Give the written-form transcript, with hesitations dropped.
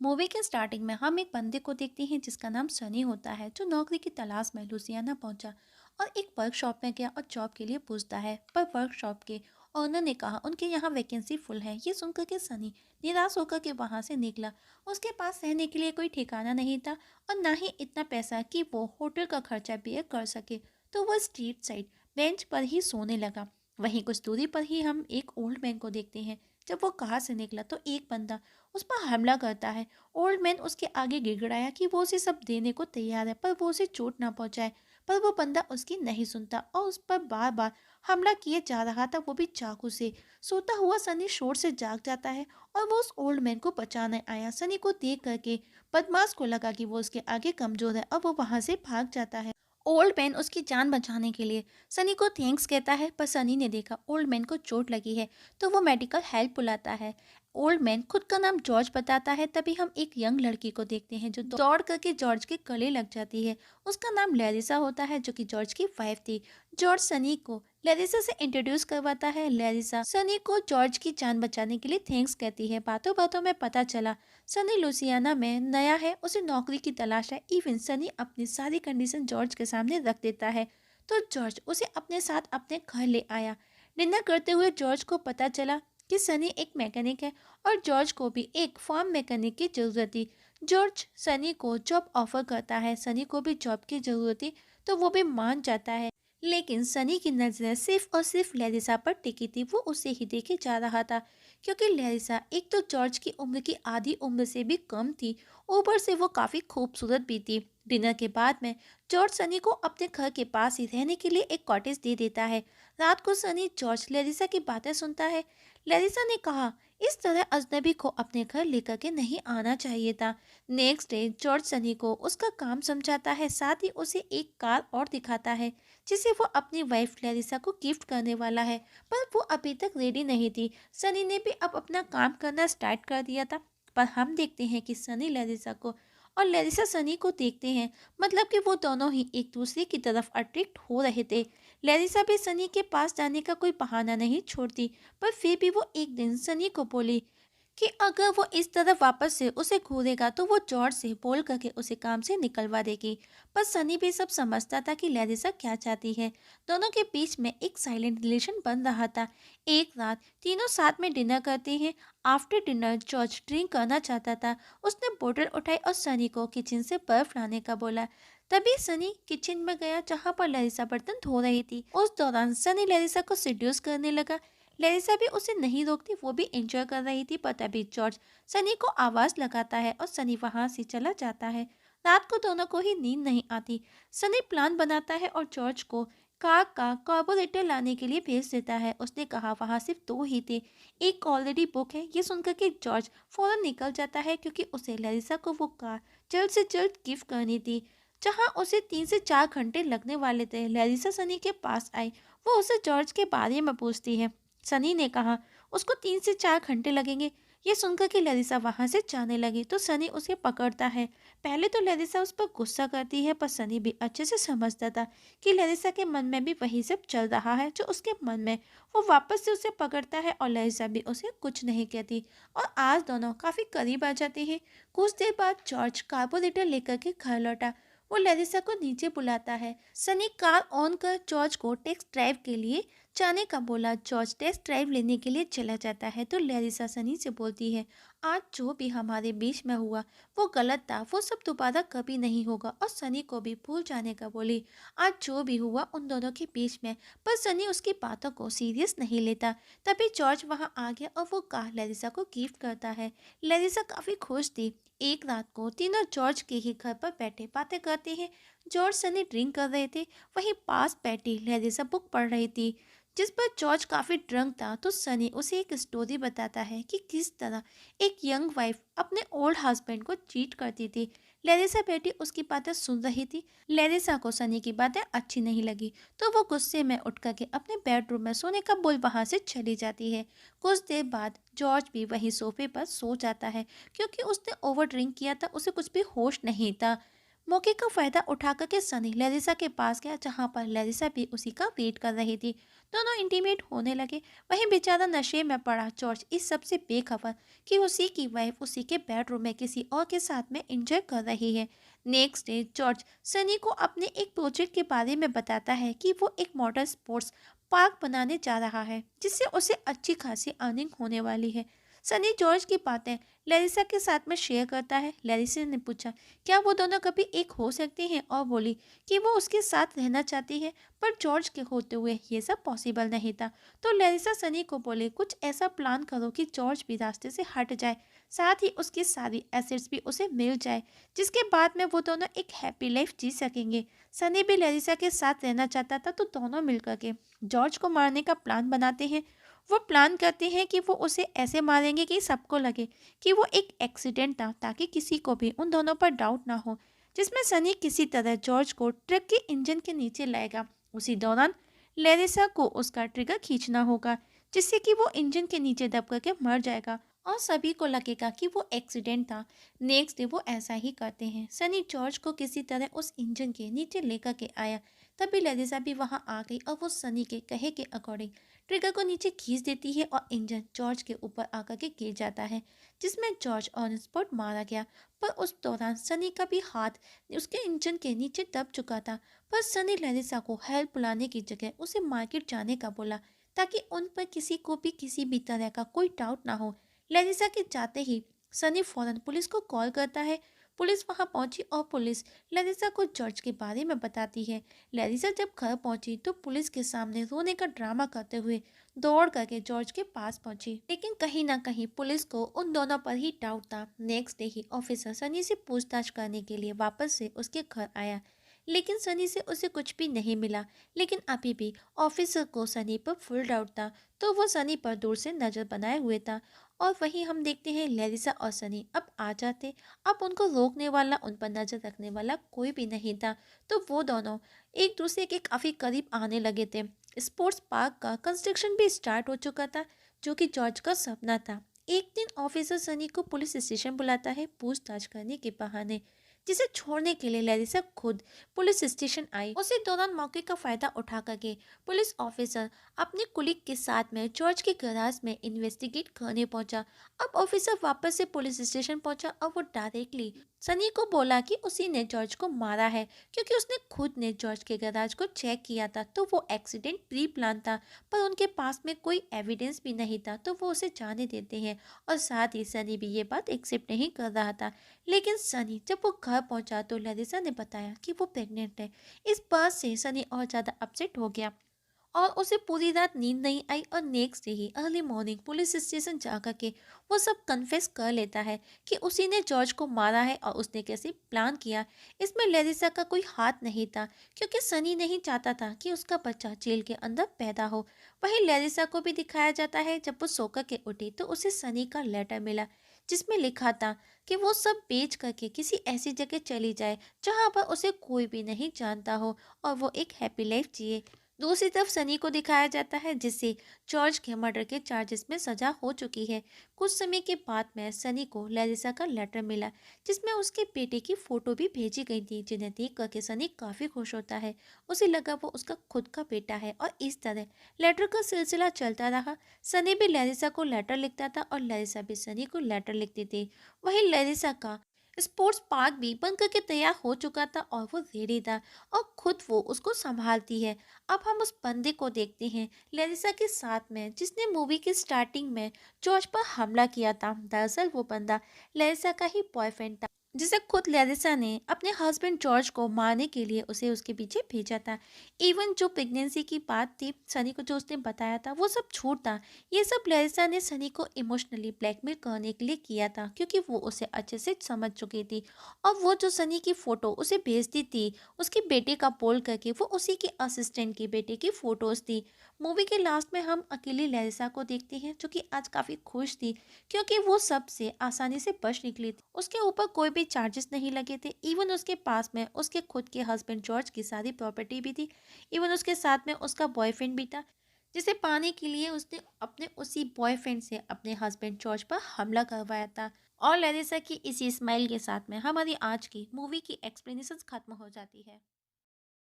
Movie के starting में हम एक बंदे को देखते हैं जिसका नाम सनी होता है, जो नौकरी की तलाश में लुसियाना पहुंचा और एक वर्कशॉप में गया और जॉब के लिए पूछता है। पर वर्कशॉप के ओनर ने कहा उनके यहाँ वैकेंसी फुल है। ये सुनकर के सनी निराश होकर के वहां से निकला। उसके पास रहने के लिए कोई ठिकाना नहीं था और ना ही इतना पैसा कि वो होटल का खर्चा बेयर कर सके। तो वो स्ट्रीट साइड बेंच पर ही सोने लगा। वहीं कुछ दूरी पर ही हम एक ओल्ड मैन को देखते हैं। जब वो कार से निकला तो एक बंदा उस पर हमला करता है। ओल्ड मैन उसके आगे गिड़गिड़ाया कि वो उसे सब देने को तैयार है, पर वो उसे चोट ना पहुंचाए। पर वो बंदा उसकी नहीं सुनता और उस पर बार बार हमला किए जा रहा था, वो भी चाकू से। सोता हुआ सनी शोर से जाग जाता है और वो उस ओल्ड मैन को बचाने आया। सनी को देख करके बदमाश को लगा कि वो उसके आगे कमजोर है और वो वहां से भाग जाता है। ओल्ड मैन उसकी जान बचाने के लिए सनी को थैंक्स कहता है, पर सनी ने देखा ओल्ड मैन को चोट लगी है तो वो मेडिकल हेल्प बुलाता है। ओल्ड मैन खुद का नाम जॉर्ज बताता है। तभी हम एक यंग लड़की को देखते हैं जो दौड़ करके जॉर्ज के गले लग जाती है। उसका नाम लैरिसा होता है, जो कि जॉर्ज की वाइफ थी। जॉर्ज सनी को लैरिसा से इंट्रोड्यूस करवाता है। लैरिसा सनी को जॉर्ज की जान बचाने के लिए थैंक्स कहती है। बातों बातों में पता चला सनी लुसियाना में नया है, उसे नौकरी की तलाश है। इवन सनी अपनी सारी कंडीशन जॉर्ज के सामने रख देता है तो जॉर्ज उसे अपने साथ अपने घर ले आया। डिनर करते हुए जॉर्ज को पता चला कि सनी एक मैकेनिक है और जॉर्ज को भी एक फार्म मैकेनिक की जरूरत थी। जॉर्ज सनी को जॉब ऑफर करता है। सनी को भी जॉब की जरूरत थी तो वो भी मान जाता है। लेकिन सनी की नजर सिर्फ और सिर्फ लैरिसा पर टिकी थी। वो उसे ही देखे जा रहा था क्योंकि लैरिसा एक तो जॉर्ज की उम्र की आधी उम्र से भी कम थी, ऊपर से वो काफी खूबसूरत भी थी। डिनर के बाद में जॉर्ज सनी को अपने घर के पास ही रहने के लिए एक कॉटेज दे देता है। रात को सनी जॉर्ज लैरिसा की बातें सुनता है। लैरिसा ने कहा इस तरह अजनबी को अपने घर लेकर के नहीं आना चाहिए था। नेक्स्ट डे जॉर्ज सनी को उसका काम समझाता है, साथ ही उसे एक कार और दिखाता है जिसे वो अपनी वाइफ लैरिसा को गिफ्ट करने वाला है। पर वो अभी तक रेडी नहीं थी। सनी ने भी अब अपना काम करना स्टार्ट कर दिया था। पर हम देखते हैं कि सनी लैरिसा को और लैरिसा सनी को देखते हैं, मतलब कि वो दोनों ही एक दूसरे की तरफ अट्रैक्ट हो रहे थे। लैरिसा भी सनी के पास जाने का कोई बहाना नहीं छोड़ती, पर फिर भी वो एक दिन सनी को बोली कि अगर वो इस तरफ वापस से उसे घूरेगा तो वो जॉर्ज से बोल करके उसे काम से निकलवा देगी। पर सनी भी सब समझता था कि लैरिसा क्या चाहती है। दोनों के बीच में एक साइलेंट रिलेशन बन रहा था। एक रात तीनों साथ में डिनर करते हैं। आफ्टर डिनर जॉर्ज ड्रिंक करना चाहता था। उसने बोतल उठाई और सनी को किचन से बर्फ लाने का बोला। तभी सनी किचन में गया जहाँ पर लैरिसा बर्तन धो रही थी। उस दौरान सनी लैरिसा को सिड्यूस करने लगा। लैरिसा भी उसे नहीं रोकती, वो भी एंजॉय कर रही थी। पर तभी जॉर्ज सनी को आवाज लगाता है और सनी वहां से चला जाता है। रात को दोनों को ही नींद नहीं आती। सनी प्लान बनाता है और जॉर्ज को कार का कार्बोरेटर लाने के लिए भेज देता है। उसने कहा वहां सिर्फ दो ही थे, एक ऑलरेडी बुक है। ये सुनकर के जॉर्ज फौरन निकल जाता है क्योंकि उसे लैरिसा को वो कार जल्द से जल्द गिफ्ट करनी थी। जहां उसे 3 से 4 घंटे लगने वाले थे, लैरिसा सनी के पास आई। वो उसे जॉर्ज के बारे में पूछती है। सनी ने कहा उसको 3 से 4 घंटे लगेंगे। ये सुनकर कि लैरिसा वहां से जाने लगी तो सनी उसे पकड़ता है। पहले तो लैरिसा उस पर गुस्सा करती है, पर सनी भी अच्छे से समझता था कि लैरिसा के मन में भी वही सब चल रहा है जो उसके मन में। वो वापस से उसे पकड़ता है और लैरिसा भी उसे कुछ नहीं कहती और आज दोनों काफी करीब आ जाते हैं। कुछ देर बाद जॉर्ज कार्बोरेटर लेकर के घर लौटा। वो लैरिसा को नीचे बुलाता है। सनी कार ऑन कर जॉर्ज को टेस्ट ड्राइव के लिए जाने का बोला। जॉर्ज टेस्ट ड्राइव लेने के लिए चला जाता है तो लैरिसा सनी से बोलती है आज जो भी हमारे बीच में हुआ वो गलत था, वो सब दोबारा कभी नहीं होगा। और सनी को भी भूल जाने का बोली। आज जो भी हुआ उन दोनों के बीच में, पर सनी उसकी बातों को सीरियस नहीं लेता। तभी जॉर्ज वहां आ गया और वो कार लैरिसा को गिफ्ट करता है। लैरिसा काफी खुश थी। एक रात को तीनों जॉर्ज के ही घर पर बैठे बातें करते हैं। जॉर्ज सनी ड्रिंक कर रहे थे, वहीं पास बैठी लैरिसा बुक पढ़ रही थी। जिस पर जॉर्ज काफी ड्रंक था तो सनी उसे एक स्टोरी बताता है कि किस तरह एक यंग वाइफ अपने ओल्ड हस्बैंड को चीट करती थी। लैरिसा बेटी उसकी बातें सुन रही थी। लैरिसा को सनी की बातें अच्छी नहीं लगी तो वो गुस्से में उठ करके अपने बेडरूम में सोने का बोल वहां से चली जाती है। कुछ देर बाद जॉर्ज भी वही सोफे पर सो जाता है क्योंकि उसने ओवर ड्रिंक किया था, उसे कुछ भी होश नहीं था। मौके का फायदा उठा कर के सनी लेरिसा के पास गया, जहां पर लेरिसा भी उसी का वेट कर रही थी। दोनों इंटीमेट होने लगे। वहीं बेचारा नशे में पड़ा जॉर्ज इस सबसे बेखबर कि उसी की वाइफ उसी के बेडरूम में किसी और के साथ में एंजॉय कर रही है। नेक्स्ट डे जॉर्ज सनी को अपने एक प्रोजेक्ट के बारे में बताता है कि वो एक मोटर स्पोर्ट्स पार्क बनाने जा रहा है, जिससे उसे अच्छी खासी अर्निंग होने वाली है। सनी जॉर्ज की बातें लेरिसा के साथ में शेयर करता है। लेरिसा ने पूछा क्या वो दोनों कभी एक हो सकते हैं, और बोली कि वो उसके साथ रहना चाहती है, पर जॉर्ज के होते हुए ये सब पॉसिबल नहीं था। तो लेरिसा सनी को बोले कुछ ऐसा प्लान करो कि जॉर्ज भी रास्ते से हट जाए, साथ ही उसकी सारी एसेट्स भी उसे मिल जाए, जिसके बाद में वो दोनों एक हैप्पी लाइफ जी सकेंगे। सनी भी लेरिसा के साथ रहना चाहता था, तो दोनों मिलकर के जॉर्ज को मारने का प्लान बनाते हैं। वो प्लान करते हैं कि वो उसे ऐसे मारेंगे कि सबको लगे कि वो एक एक्सीडेंट था, ताकि किसी को भी उन दोनों पर डाउट ना हो। जिसमें सनी किसी तरह जॉर्ज को ट्रक के इंजन के नीचे लाएगा। उसी दौरान लेरिसा को उसका ट्रिगर खींचना होगा, जिससे कि वो इंजन के नीचे दब करके मर जाएगा और सभी को लगेगा कि वो एक्सीडेंट था। नेक्स्ट डे वो ऐसा ही करते हैं। सनी जॉर्ज को किसी तरह उस इंजन के नीचे लेकर के आया। तभी लेरिसा भी वहां आ गई और वो सनी के कहे के अकॉर्डिंग ट्रिगर को नीचे खींच देती है और इंजन जॉर्ज के ऊपर आकर के गिर जाता है, जिसमें जॉर्ज ऑन स्पॉट मारा गया। पर उस दौरान सनी का भी हाथ उसके इंजन के नीचे दब चुका था। पर सनी लेरिसा को हेल्प बुलाने की जगह उसे मार्केट जाने का बोला, ताकि उन पर किसी को भी किसी भी तरह का कोई डाउट ना हो। लेरिसा के जाते ही सनी फौरन पुलिस को कॉल करता है। पुलिस वहां पहुंची और पुलिस लेरिसा को जॉर्ज के बारे में बताती है। लेरिसा जब घर पहुंची तो पुलिस के सामने रोने का ड्रामा करते हुए दौड़ करके जॉर्ज के पास पहुंची, लेकिन कहीं ना कहीं पुलिस को उन दोनों पर ही डाउट था। नेक्स्ट डे ही ऑफिसर सनी से पूछताछ करने के लिए वापस से उसके घर आया, लेकिन सनी से उसे कुछ भी नहीं मिला। लेकिन अभी भी ऑफिसर को सनी पर फुल डाउट था, तो वो सनी पर दूर से नजर बनाए हुए था। और वहीं हम देखते हैं लेरिसा और सनी अब आ जाते। अब उनको रोकने वाला, उन पर नजर रखने वाला कोई भी नहीं था। तो वो दोनों एक दूसरे के काफी करीब आने लगे थे। स्पोर्ट्स पार्क का कंस्ट्रक्शन भी स्टार्ट हो चुका था, जो कि जॉर्ज का सपना था। एक दिन ऑफिसर सनी को पुलिस स्टेशन बुलाता है पूछताछ करने के बहाने, जिसे छोड़ने के लिए लेरिसा खुद पुलिस स्टेशन आई। उसी दौरान मौके का फायदा उठा करके पुलिस ऑफिसर अपने कुलीग के साथ में जॉर्ज के गैराज में इन्वेस्टिगेट करने पहुंचा। अब ऑफिसर वापस से पुलिस स्टेशन पहुंचा और वो डायरेक्टली सनी को बोला कि उसी ने जॉर्ज को मारा है, क्योंकि उसने खुद ने जॉर्ज के गैराज को चेक किया था, तो वो एक्सीडेंट प्री प्लान था। पर उनके पास में कोई एविडेंस भी नहीं था, तो वो उसे जाने देते हैं। और साथ ही सनी भी ये बात एक्सेप्ट नहीं कर रहा था। लेकिन सनी जब वो घर पहुंचा तो ललिसा ने बताया कि वो प्रेग्नेंट है। इस बात से सनी और ज़्यादा अपसेट हो गया और उसे पूरी रात नींद नहीं आई। और नेक्स्ट डे ही अर्ली मॉर्निंग पुलिस स्टेशन जाकर के वो सब कन्फेस कर लेता है कि उसी ने जॉर्ज को मारा है और उसने कैसे प्लान किया। इसमें लेरिसा का कोई हाथ नहीं था, क्योंकि सनी नहीं चाहता था कि उसका बच्चा जेल के अंदर पैदा हो। वहीं लेरिसा को भी दिखाया जाता है, जब वो सोकर के उठी तो उसे सनी का लेटर मिला, जिसमें लिखा था कि वो सब बेच करके किसी ऐसी जगह चली जाए जहां पर उसे कोई भी नहीं जानता हो, और वो एक हैप्पी लाइफ जिए। दूसरी तरफ सनी को दिखाया जाता है, जिसे जॉर्ज के मर्डर के चार्जेस में सजा हो चुकी है। कुछ समय के बाद में सनी को लेरिसा का लेटर मिला, जिसमें उसके बेटे की फोटो भी भेजी गई थी, जिन्हें देख करके सनी काफी खुश होता है। उसे लगा वो उसका खुद का बेटा है, और इस तरह लेटर का सिलसिला चलता रहा। सनी भी लेरिसा को लेटर लिखता था और लेरिसा भी सनी को लेटर लिखती थी। वहीं लेरिसा का स्पोर्ट्स पार्क भी बन करके तैयार हो चुका था और वो रेडी था, और खुद वो उसको संभालती है। अब हम उस बंदे को देखते हैं लेरिसा के साथ में, जिसने मूवी की स्टार्टिंग में जॉर्ज पर हमला किया था। दरअसल वो बंदा लेरिसा का ही बॉयफ्रेंड था, जिसे खुद लेरिसा ने अपने हस्बैंड जॉर्ज को मारने के लिए उसे उसके पीछे भेजा था। इवन जो प्रेगनेंसी की बात थी सनी को जो उसने बताया था, वो सब झूठ था। ये सब लेरिसा ने सनी को इमोशनली ब्लैकमेल करने के लिए किया था, क्योंकि वो उसे अच्छे से समझ चुकी थी। और वो जो सनी की फोटो उसे भेजती थी उसके बेटे का बोल करके, वो उसी के असिस्टेंट की बेटे की फोटोज थी। मूवी के लास्ट में हम अकेली लेरिसा को देखते हैं, जो कि आज काफी खुश थी, क्योंकि वो सबसे आसानी से बच निकली थी। उसके ऊपर कोई भी चार्जेस नहीं लगे थे। इवन उसके पास में उसके खुद के हस्बैंड जॉर्ज की सारी प्रॉपर्टी भी थी। इवन उसके साथ में उसका बॉयफ्रेंड भी था, जिसे पाने के लिए उसने अपने उसी बॉयफ्रेंड से अपने हस्बैंड जॉर्ज पर हमला करवाया था। और लैरिसा की इसी स्माइल के साथ में हमारी आज की मूवी की एक्सप्लेनेशंस खत्म हो जाती है।